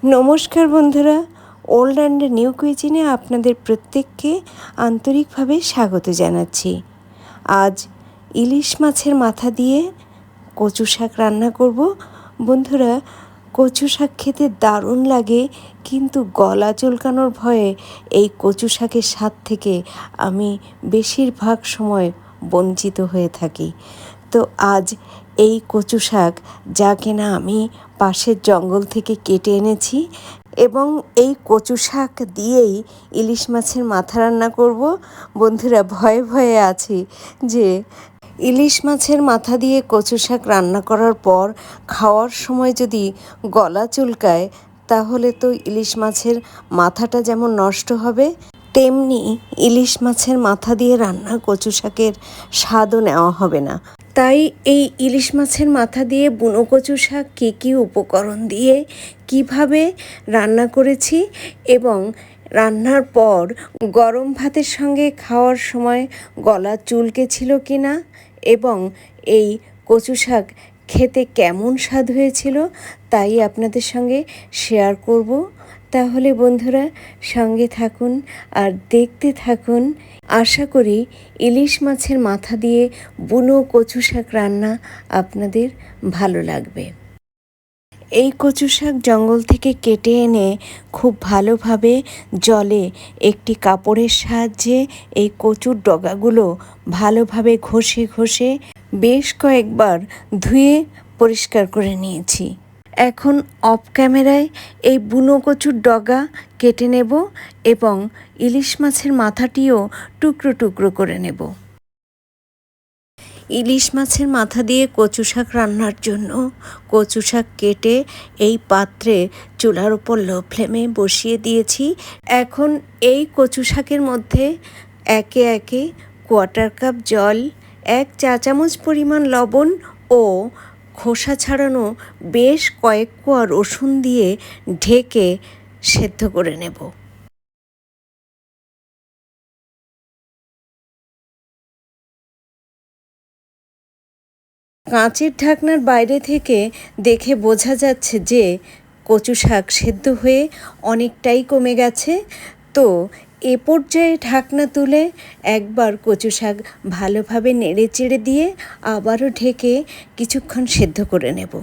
নমস্কার বন্ধুরা, old and new কুইজিনে আপনাদের প্রত্যেককে আন্তরিকভাবে স্বাগত জানাচ্ছি। আজ ইলিশ মাছের মাথা দিয়ে কচু শাক রান্না করব। বন্ধুরা, কচু শাক খেতে দারুণ লাগে, কিন্তু গলা চুলকানোর ভয়ে এই কচু শাকের স্বাদ থেকে আমি বেশিরভাগ সময় বঞ্চিত হয়ে থাকি। তো আজ এই কচু শাক, যা কিনা আমি পাশের জঙ্গল থেকে কেটে এনেছি, এবং এই কচু শাক দিয়েই ইলিশ মাছের মাথা রান্না করব। বন্ধুরা, ভয়ে ভয়ে আছি যে ইলিশ মাছের মাথা দিয়ে কচু শাক রান্না করার পর খাওয়ার সময় যদি গলা চুলকায়, তাহলে তো ইলিশ মাছের মাথাটা যেমন নষ্ট হবে, তেমনি ইলিশ মাছের মাথা দিয়ে রান্না কচু শাকের স্বাদও নেওয়া হবে না। তাই এই ইলিশ মাছের মাথা দিয়ে বুনো কচু শাক কী কী উপকরণ দিয়ে কিভাবে রান্না করেছি, এবং রান্নার পর গরম ভাতের সঙ্গে খাওয়ার সময় গলা চুলকেছিল কি না, এবং এই কচু শাক খেতে কেমন স্বাদ হয়েছিল, তাই আপনাদের সঙ্গে শেয়ার করব। তাহলে বন্ধুরা, সঙ্গে থাকুন আর দেখতে থাকুন। আশা করি ইলিশ মাছের মাথা দিয়ে বুনো কচু শাক রান্না আপনাদের ভালো লাগবে। এই কচু শাক জঙ্গল থেকে কেটে এনে খুব ভালোভাবে জলে একটি কাপড়ের সাহায্যে এই কচুর ডগাগুলো ভালোভাবে ঘষে ঘষে বেশ কয়েকবার ধুয়ে পরিষ্কার করে নিয়েছি। এখন অফ ক্যামেরায় এই বুনো কচুর ডগা কেটে নেব এবং ইলিশ মাছের মাথাটিও টুকরো টুকরো করে নেব। ইলিশ মাছের মাথা দিয়ে কচু শাক রান্নার জন্য কচু শাক কেটে এই পাত্রে চুলার ওপর লো ফ্লেমে বসিয়ে দিয়েছি। এখন এই কচু শাকের মধ্যে একে একে 1/4 কাপ জল, 1 চা চামচ পরিমাণ লবণ ও খোসা ছাড়ানো বেশ কয়েক কোয়া রসুন দিয়ে ঢেকে সেদ্ধ করে নেব। কাঁচের ঢাকনার বাইরে থেকে দেখে বোঝা যাচ্ছে যে কচু শাক সেদ্ধ হয়ে অনেকটাই কমে গেছে। তো এ পর্যায়ে ঢাকনা তুলে একবার কচু শাক ভালোভাবে নেড়ে চেড়ে দিয়ে আবারও ঢেকে কিছুক্ষণ সেদ্ধ করে নেব।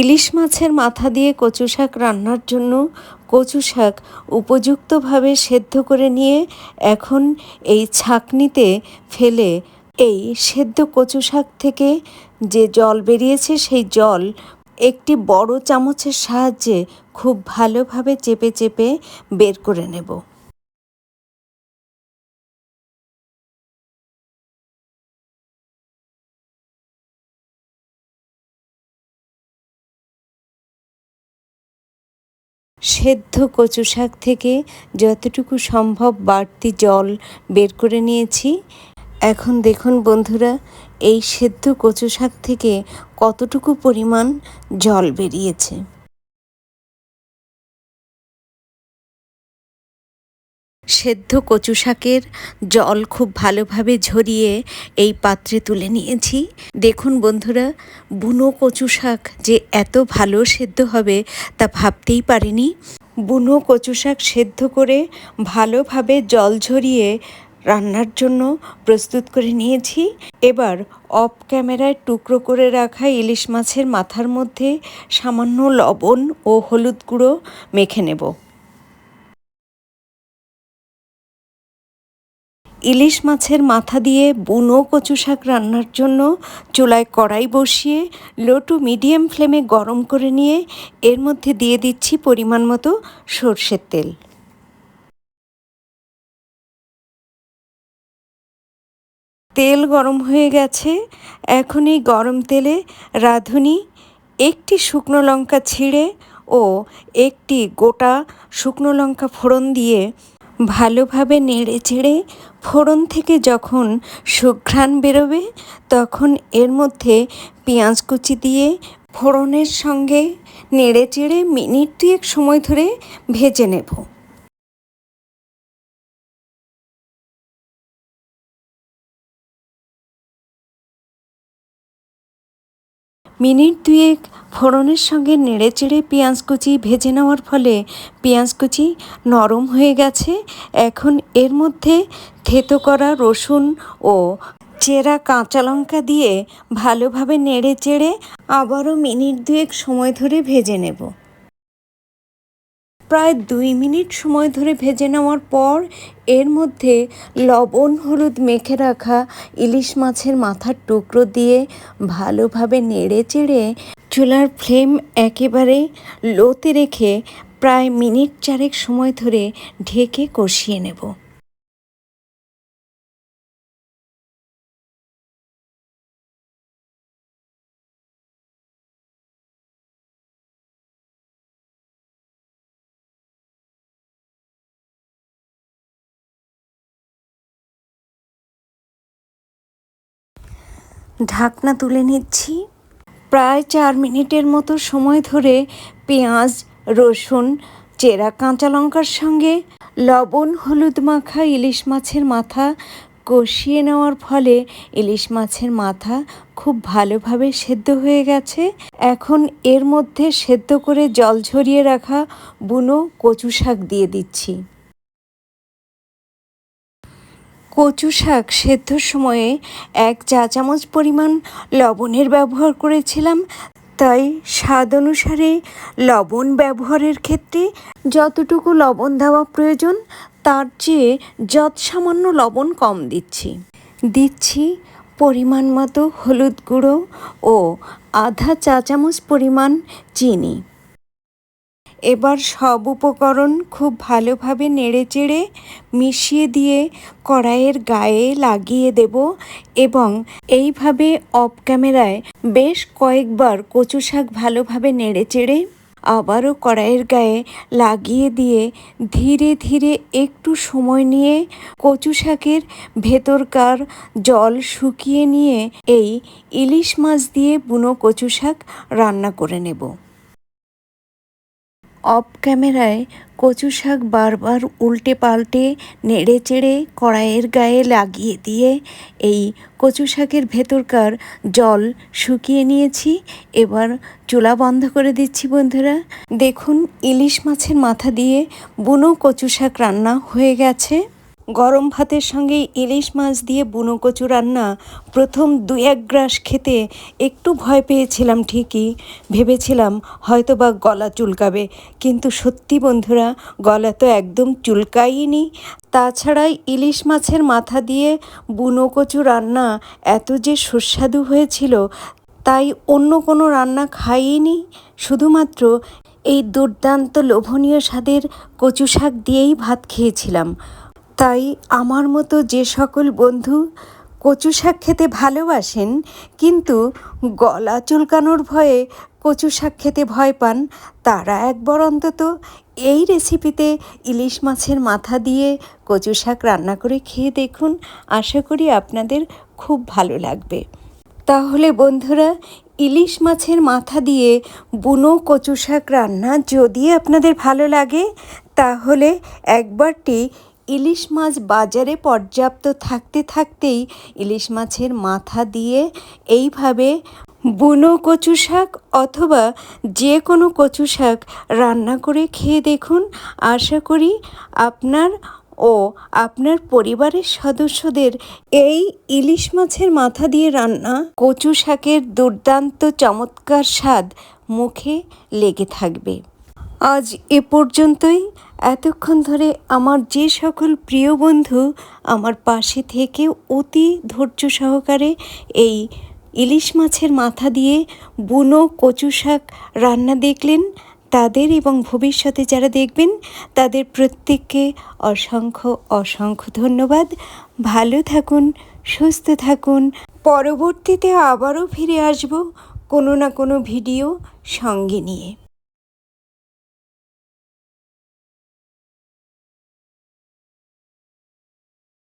ইলিশ মাছের মাথা দিয়ে কচু শাক রান্নার জন্য কচু শাক উপযুক্তভাবে সেদ্ধ করে নিয়ে এখন এই ছাঁকনিতে ফেলে এই সেদ্ধ কচু শাক থেকে যে জল বেরিয়েছে সেই জল একটি বড় চামচের সাহায্যে খুব ভালোভাবে চেপে চেপে বের করে নেব। সেদ্ধ কচু শাক থেকে যতটুকু সম্ভব বাড়তি জল বের করে নিয়েছি। এখন দেখুন বন্ধুরা, এই সেদ্ধ কচু শাক থেকে কতটুকু পরিমাণ জল বেরিয়েছে। সেদ্ধ কচু শাকের জল খুব ভালোভাবে ঝরিয়ে এই পাত্রে তুলে নিয়েছি। দেখুন বন্ধুরা, বুনো কচু শাক যে এত ভালো সেদ্ধ হবে তা ভাবতেই পারিনি। বুনো কচু শাক সেদ্ধ করে ভালোভাবে জল ঝরিয়ে রান্নার জন্য প্রস্তুত করে নিয়েছি। এবার অফ ক্যামেরায় টুকরো করে রাখা ইলিশ মাছের মাথার মধ্যে সামান্য লবণ ও হলুদ গুঁড়ো মেখে নেব। ইলিশ মাছের মাথা দিয়ে বুনো কচু শাক রান্নার জন্য চুলায় কড়াই বসিয়ে লো টু মিডিয়াম ফ্লেমে গরম করে নিয়ে এর মধ্যে দিয়ে দিচ্ছি পরিমাণ মতো সরষের তেল। তেল গরম হয়ে গেছে। এখন এই গরম তেলে রাঁধুনি একটি শুকনো লঙ্কা ছিঁড়ে ও একটি গোটা শুকনো লঙ্কা ফোড়ন দিয়ে ভালোভাবে নেড়ে চেড়ে ফোড়ন থেকে যখন সুঘ্রাণ বেরোবে তখন এর মধ্যে পেঁয়াজ কুচি দিয়ে ফোড়নের সঙ্গে নেড়ে চেড়ে মিনিট 2 সময় ধরে ভেজে নেব। মিনিট 2 ফোড়নের সঙ্গে নেড়ে চেড়ে পেঁয়াজ কুচি ভেজে নেওয়ার ফলে পেঁয়াজ কুচি নরম হয়ে গেছে। এখন এর মধ্যে থেতো করা রসুন ও চেরা কাঁচা লঙ্কা দিয়ে ভালোভাবে নেড়ে চেড়ে আবারও মিনিট 2 সময় ধরে ভেজে নেব। প্রায় 2 মিনিট সময় ধরে ভেজে নেওয়ার পর এর মধ্যে লবণ হলুদ মেখে রাখা ইলিশ মাছের মাথার টুকরো দিয়ে ভালোভাবে নেড়ে চেড়ে চুলার ফ্লেম একেবারে লোতে রেখে প্রায় মিনিট 4 সময় ধরে ঢেকে কষিয়ে নেব। ঢাকনা তুলে নিচ্ছি। প্রায় 4 মিনিটের মতো সময় ধরে পেঁয়াজ রসুন চেরা কাঁচা লঙ্কার সঙ্গে লবণ হলুদ মাখা ইলিশ মাছের মাথা কষিয়ে নেওয়ার ফলে ইলিশ মাছের মাথা খুব ভালোভাবে সেদ্ধ হয়ে গেছে। এখন এর মধ্যে সেদ্ধ করে জল ঝরিয়ে রাখা বুনো কচু শাক দিয়ে দিচ্ছি। কচু শাক সেদ্ধর সময়ে 1 চা চামচ পরিমাণ লবণের ব্যবহার করেছিলাম, তাই স্বাদ অনুসারে লবণ ব্যবহারের ক্ষেত্রে যতটুকু লবণ দেওয়া প্রয়োজন তার চেয়ে যৎসামান্য লবণ কম দিচ্ছি পরিমাণ মতো হলুদ গুঁড়ো ও আধা চা চামচ পরিমাণ চিনি। এবার সব উপকরণ খুব ভালোভাবে নেড়েচেড়ে মিশিয়ে দিয়ে কড়াইয়ের গায়ে লাগিয়ে দেব এবং এইভাবে অফ ক্যামেরায় বেশ কয়েকবার কচু শাক ভালোভাবে নেড়েচেড়ে আবারও কড়াইয়ের গায়ে লাগিয়ে দিয়ে ধীরে ধীরে একটু সময় নিয়ে কচু শাকের ভেতরকার জল শুকিয়ে নিয়ে এই ইলিশ মাছ দিয়ে বুনো কচু শাক রান্না করে নেব। অফ ক্যামেরায় কচু শাক বারবার উল্টে পাল্টে নেড়ে চেড়ে কড়াইয়ের গায়ে লাগিয়ে দিয়ে এই কচু শাকের ভেতরকার জল শুকিয়ে নিয়েছি। এবার চুলা বন্ধ করে দিচ্ছি বন্ধুরা। দেখুন ইলিশ মাছের মাথা দিয়ে বুনো কচু শাক রান্না হয়ে গেছে। গরম ভাতের সঙ্গে ইলিশ মাছ দিয়ে বুনো কচু রান্না প্রথম 2-1 গ্রাস খেতে একটু ভয় পেয়েছিলাম, ঠিকই ভেবেছিলাম হয়তো বা গলা চুলকাবে, কিন্তু সত্যি বন্ধুরা গলা তো একদম চুলকায়নি। তাছাড়া ইলিশ মাছের মাথা দিয়ে বুনো কচু রান্না এত যে সুস্বাদু হয়েছিল তাই অন্য কোনো রান্না খাইনি, শুধুমাত্র এই দুর্দান্ত লোভনীয় স্বাদের কচু শাক দিয়েই ভাত খেয়েছিলাম। তাই আমার মতো যে সকল বন্ধু কচু শাক খেতে ভালোবাসেন কিন্তু গলা চুলকানোর ভয়ে কচু শাক খেতে ভয় পান, তারা একবার অন্তত এই রেসিপিতে ইলিশ মাছের মাথা দিয়ে কচু শাক রান্না করে খেয়ে দেখুন। আশা করি আপনাদের খুব ভালো লাগবে। তাহলে বন্ধুরা ইলিশ মাছের মাথা দিয়ে বুনো কচু শাক রান্না যদি আপনাদের ভালো লাগে তাহলে একবারটি ইলিশ মাছ বাজারে পর্যাপ্ত থাকতেই ইলিশ মাছের মাথা দিয়ে এইভাবে বুনো কচু শাক অথবা যে কোনো কচু শাক রান্না করে খেয়ে দেখুন। আশা করি আপনার ও আপনার পরিবারের সদস্যদের এই ইলিশ মাছের মাথা দিয়ে রান্না কচু শাকের দুর্দান্ত চমৎকার স্বাদ মুখে লেগে থাকবে। আজ এ পর্যন্তই। এতক্ষণ ধরে আমার যে সকল প্রিয় বন্ধু আমার পাশে থেকে অতি ধৈর্য সহকারে এই ইলিশ মাছের মাথা দিয়ে বুনো কচু শাক রান্না দেখলেন তাদের এবং ভবিষ্যতে যারা দেখবেন তাদের প্রত্যেককে অসংখ্য অসংখ্য ধন্যবাদ। ভালো থাকুন, সুস্থ থাকুন। পরবর্তীতে আবারও ফিরে আসব কোনো না কোনো ভিডিও সঙ্গে নিয়ে।